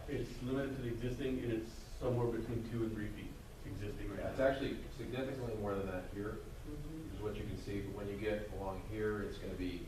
It's limited to the existing, and it's somewhere between 2 and 3 feet existing right Yeah, it's now. actually significantly more than that here, is what you can see. But when you get along here, it's going to be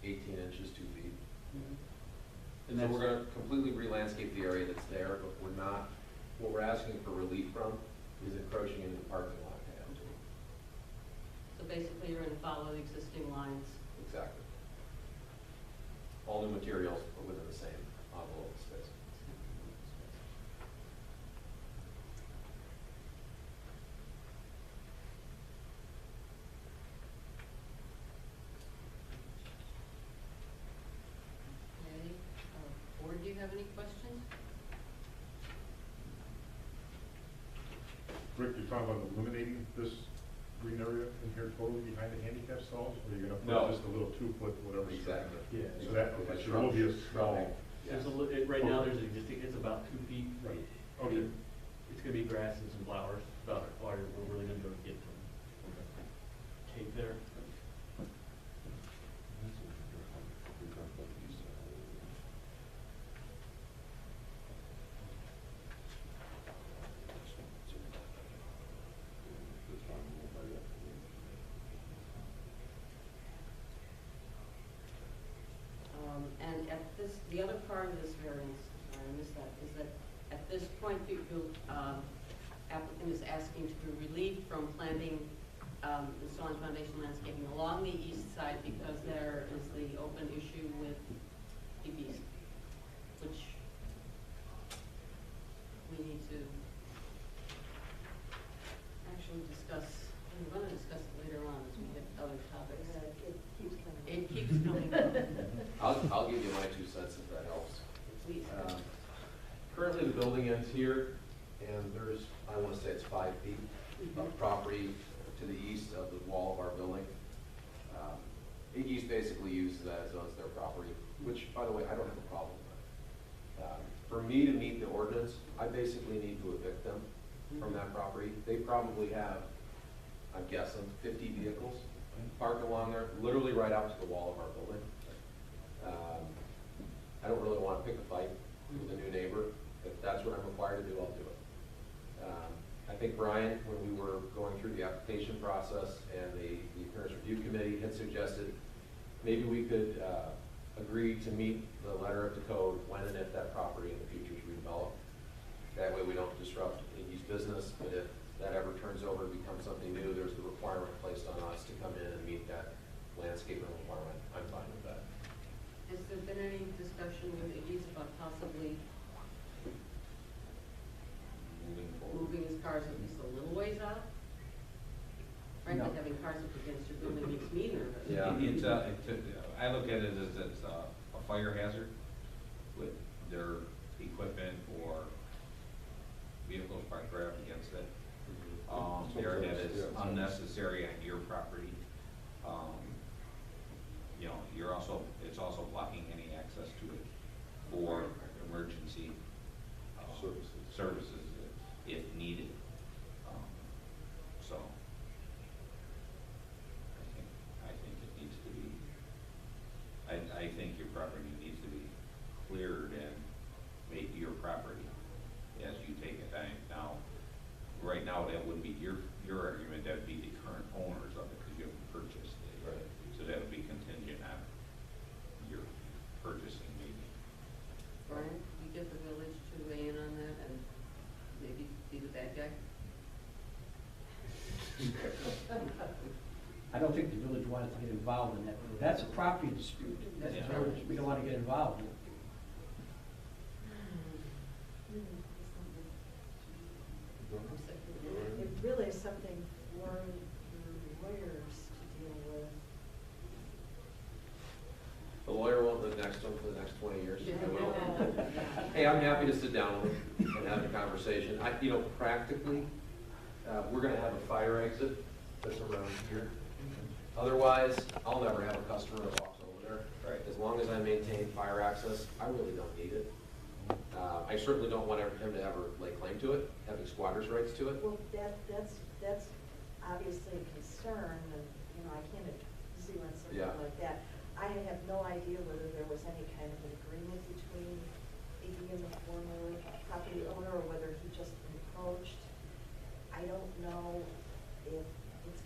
18 inches, 2 feet. And So that's, we're going to completely re-landscape the area that's there, but we're not, what we're asking for relief from is encroaching into the parking lot. So basically, you're going to follow the existing lines. Exactly. All new materials, but within the same envelope of space. Okay. Board, do you have any questions? Rick, you're talking about eliminating this green area in here totally behind the handicap stalls, or you're gonna No. put just a little 2-foot, whatever? Exactly. yeah. So that, okay, so there will be a small, There's right now, there's existing, it's about 2 feet. Right. I mean, it's gonna be grass and some flowers, about all we're really gonna go to get some tape there. And at this, the other part of this variance, sorry, I missed that, is that at this point, applicant is asking to be relieved from planting, installing foundation landscaping along the east side because there is the open issue with the east, which we need to actually discuss. We're going to discuss it later on as we get other topics. It keeps coming up. I'll give you my 2 cents if that helps. Please. Currently, the building ends here, and there's, I want to say it's 5 feet of property to the east of the wall of our building. East basically uses that as their property, which, by the way, I don't have a problem with. For me to meet the ordinance, I basically need to evict them from that property. They probably have, I'm guessing, 50 vehicles parked along there, literally right out to the wall of our building. I don't really want to pick a fight with a new neighbor. If that's what I'm required to do, I'll do it. I think Brian, when we were going through the application process and the appearance review committee had suggested maybe we could agree to meet the letter of the code when and if that property in the future is redeveloped. That way we don't disrupt Iggy's business, but if that ever turns over to become something new, there's the requirement placed on us to come in and meet that landscaping requirement. I'm fine with that. Has there been any discussion with Iggy's about possibly moving his cars at least a little ways out? Frankly, No. having cars up against your building makes me nervous. Yeah. I look at it as it's a fire hazard with their equipment or vehicles parked right up against it. There that is unnecessary on your property. You know, it's also blocking any access to it for emergency services if needed. So I think it needs to be. I think your property needs to be cleared and made your property as you take it. Now, right now, that wouldn't be your argument. That would be the current owners of it because you haven't purchased it. Right. So that would be contingent on your purchasing maybe. Brian, you get the village to weigh in on that and maybe be the bad guy? I don't think the village wanted to get involved in that. That's a property dispute. That's Yeah. village. We don't want to get involved in it. It really is something for the lawyers to deal with. The lawyer won't live next to him for the next 20 years. Yeah. I will. Hey, I'm happy to sit down with him and have a conversation. Practically, we're gonna have a fire exit that's around here. Otherwise, I'll never have a customer that walks over there. Right. As long as I maintain fire access, I really don't need it. I certainly don't want him to ever lay claim to it, having squatters' rights to it. Well, that's obviously a concern, and, I can't see on something Yeah. like that. I have no idea whether there was any kind of an agreement between Iggy and the foreman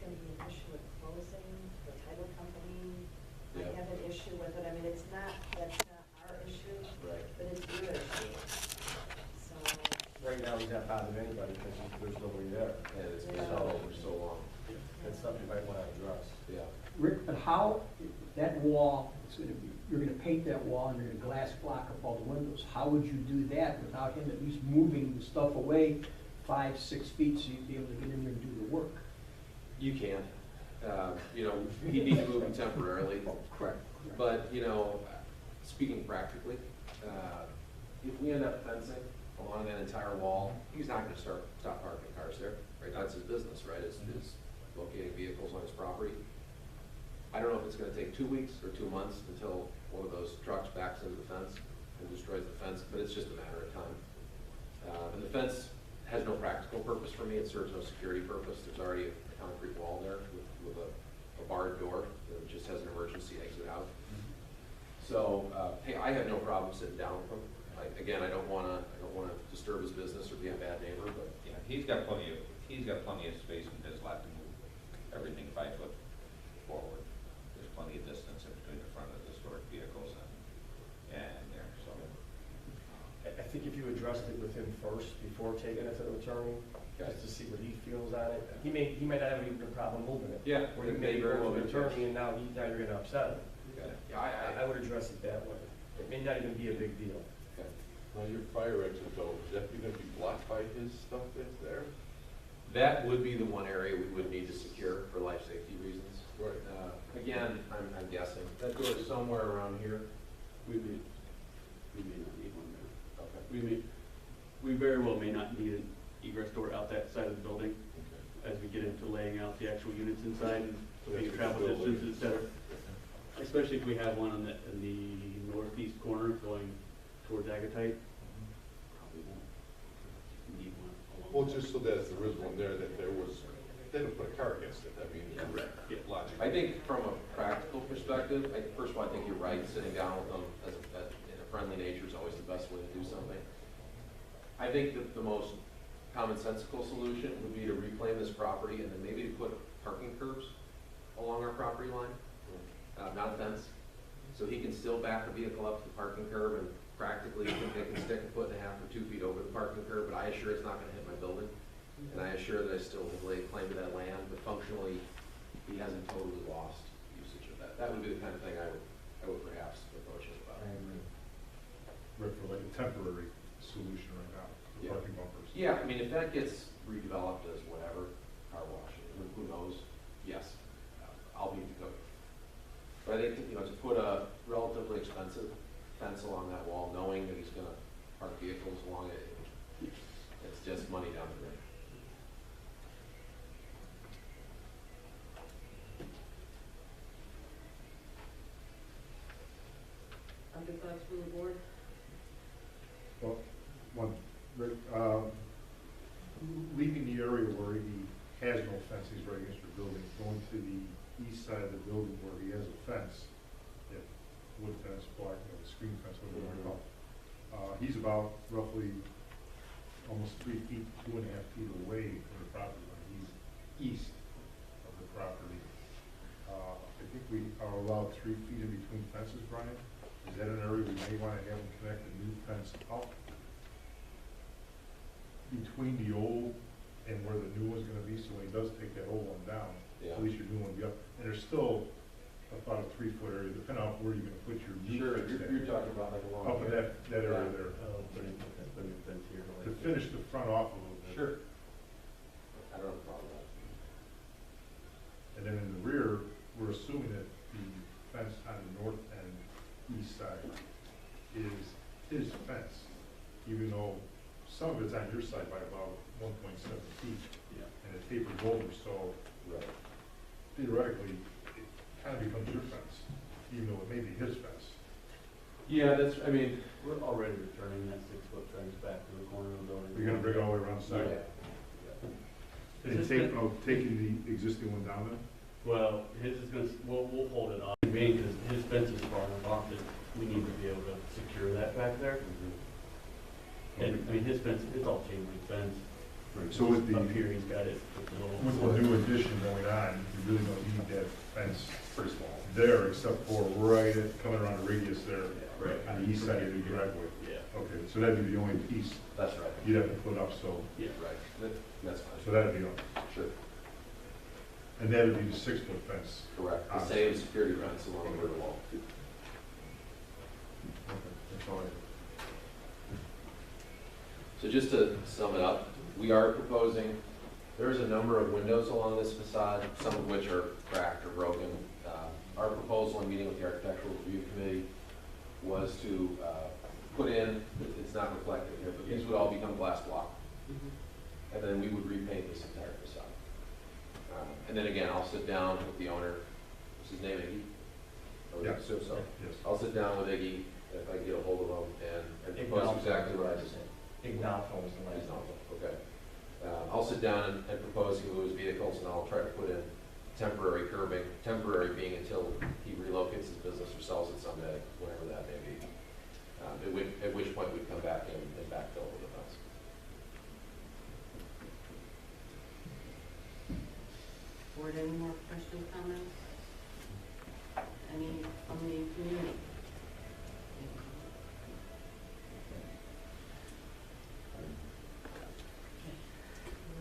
gonna be an issue with closing, the title company might Yeah. have an issue with it, I mean, that's not our issue, Right. but it's your issue. So, Right now, he's not bothering anybody because there's nobody there. And it's been Yeah. so for so long. That's something you might want to address. Yeah. Rick, but how, that wall, it's gonna be, you're gonna paint that wall and you're gonna glass block up all the windows. How would you do that without him at least moving the stuff away 5, 6 feet so you'd be able to get in there and do the work? You can. You know, he'd need to move them temporarily. Correct. But, you know, speaking practically, if we end up fencing along that entire wall, he's not gonna stop parking cars there, right? That's his business, right, is locating vehicles on his property. I don't know if it's gonna take 2 weeks or 2 months until one of those trucks backs into the fence and destroys the fence, but it's just a matter of time. And the fence has no practical purpose for me, it serves no security purpose. There's already a concrete wall there with a barred door that just has an emergency exit out. So, hey, I have no problem sitting down with him. Again, I don't wanna disturb his business or be a bad neighbor, but Yeah, he's got plenty of space in his lot to move everything 5 foot forward. There's plenty of distance in between the front of the stored vehicles and there, so. I think if you addressed it with him first, before taking it to the attorney, just to see what he feels on it, he might not have even a problem moving it. Yeah, Or you it may may very go well to the be. attorney and now you're gonna upset him. Okay. Yeah, I would address it that way. It may not even be a big deal. Okay. Now, your fire exit though, is that gonna be blocked by his stuff that's there? That would be the one area we would need to secure for life safety reasons. Right. Again, I'm guessing, that door is somewhere around here. We may not need one there. Okay. We very well may not need an egress door out that side of the building as we get into laying out the actual units inside and looking at travel distances, et cetera. Especially if we have one in the northeast corner going towards Agatite. Probably won't need one along. Well, just so that if there is one there, that there was, they didn't put a car against it, I mean. Correct. Yeah. Logic. I think from a practical perspective, first of all, I think you're right, sitting down with them in a friendly nature is always the best way to do something. I think that the most commonsensical solution would be to reclaim this property and then maybe to put parking curbs along our property line, not a fence. So he can still back the vehicle up to the parking curb and practically they can stick 1.5 or 2 feet over the parking curb, but I assure it's not gonna hit my building. And I assure that I still have laid claim to that land, but functionally, he hasn't totally lost usage of that. That would be the kind of thing I would perhaps approach him about. Right, for like a temporary solution right now, for Yeah. parking bumpers. Yeah, I mean, if that gets redeveloped as whatever, car wash, who knows, yes, I'll be the cook. But I think, to put a relatively expensive fence along that wall, knowing that he's gonna park vehicles along it, it's just money down the drain. Other thoughts from the board? Well, one, Rick, leaving the area where he has no fence, he's right against your building, going to the east side of the building where he has a fence, that wood fence, black, screen fence, whatever you want to call it. He's about roughly almost 3 feet, 2.5 feet away from the property line. He's east of the property. I think we are allowed 3 feet in between fences, Brian. Is that an area we may want to have him connect a new fence up between the old and where the new one's gonna be, so when he does take that old one down, Yeah. at least your new one will be up. And there's still about a 3-foot area, depending on where you're gonna put your new Sure, fence you're at. talking about like along Up in here. that area there, Oh, put a new fence here. to finish the front off a little bit. Sure. I don't have a problem with that. And then in the rear, we're assuming that the fence on the north and east side is his fence, even though some of it's on your side by about 1.7 feet, Yeah. and it tapers over, so Right. theoretically, it kind of becomes your fence, even though it may be his fence. Yeah, that's, I mean, We're already returning that 6-foot fence back to the corner of the building. You're gonna bring it all the way around the side? yeah. And taking the existing one down then? Well, his is gonna, we'll hold it on, because his fence is far enough off that we need to be able to secure that back there. And, I mean, his fence, it's all chain link fence, Right, so with the, Up here, he's got it with the little. with the new addition going on, you really don't need that fence Pretty small. there, except for right at, coming around the radius there, Right. on the east side of the driveway. Yeah. Okay, so that'd be the only piece That's right. you'd have to put up, so, Yeah. Right, that's fine. so that'd be up. Sure, And that'd be the 6-foot fence. correct. The same security fence along the river wall. Okay, that's all I have. So just to sum it up, we are proposing, there's a number of windows along this facade, some of which are cracked or broken. Our proposal in meeting with the architectural review committee was to put in, it's not reflected here, but these would all become glass block. And then we would repaint this entire facade. And then again, I'll sit down with the owner, what's his name, Iggy? Or Yeah. assume so. Yes. I'll sit down with Iggy, if I can get a hold of him, and propose exactly what I just said. Ignalco was the He's last not, one. okay. I'll sit down and propose he moves vehicles, and I'll try to put in temporary curbing, temporary being until he relocates his business or sells it someday, whenever that may be. At which point we'd come back in and backfill with the fence. Board, any more questions, comments? Any from the community?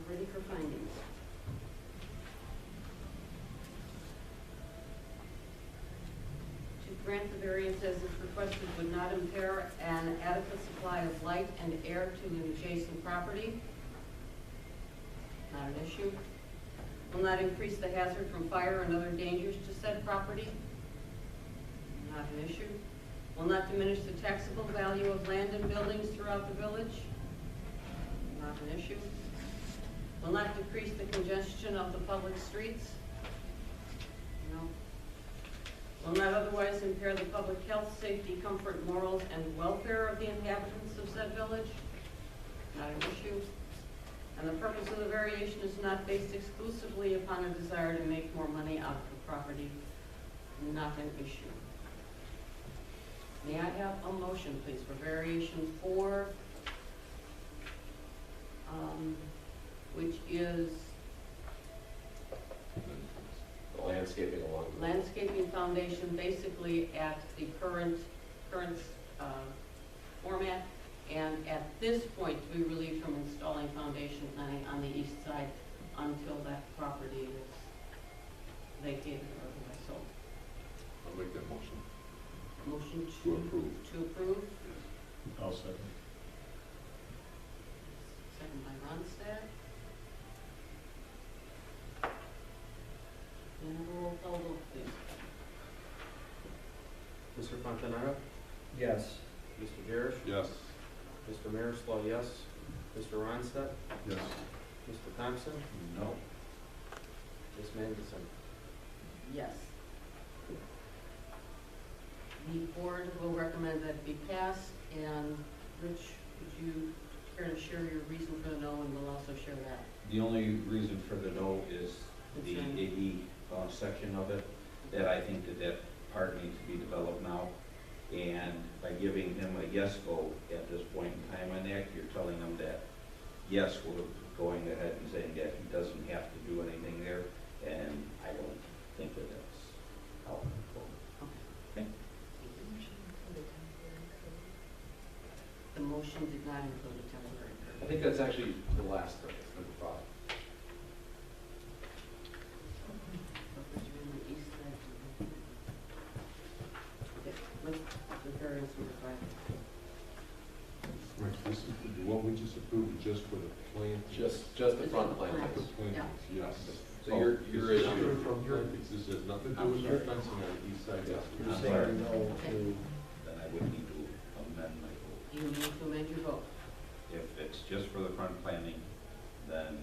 We're ready for findings. To grant the variance as is requested would not impair an adequate supply of light and air to an adjacent property. Not an issue. Will not increase the hazard from fire and other dangers to said property. Not an issue. Will not diminish the taxable value of land and buildings throughout the village. Not an issue. Will not decrease the congestion of the public streets. No. Will not otherwise impair the public health, safety, comfort, morals, and welfare of the inhabitants of said village. Not an issue. And the purpose of the variation is not based exclusively upon a desire to make more money out of the property. Not an issue. May I have a motion, please, for variation 4, which is The landscaping along the. landscaping foundation basically at the current format, and at this point, to be relieved from installing foundation planning on the east side until that property is vacated or otherwise sold. I'll make that motion. Motion To approve. To approve, I'll second. second by Ronstadt. And a roll call vote, please. Mr. Fontanaro? Yes. Mr. Jerish? Yes. Mr. Mariscal, yes. Mr. Ronstadt? Yes. Mr. Thompson? No. Ms. Magnuson? Yes. The board will recommend that be passed, and Rich, would you care to share your reason for the no, and we'll also share that? The only reason for the no is the Concern. AD section of it, that I think that part needs to be developed now. And by giving him a yes vote at this point in time on that, you're telling him that, yes, we're going ahead and saying that he doesn't have to do anything there, and I don't think that that's how it would go. Okay? The motion did not include a temporary I curb. think that's actually the last thing, it's number 5. Okay, let's, the variance number 5. Right, this is, what we just approved is just for the plant. Just the front plans. The plantings, yes. So your This is issue, different from plantings. This has nothing to do with your fencing on the east side, yes. You're I'm saying sorry. no to, Then I would need to amend my vote. You need to amend your vote. If it's just for the front planning, then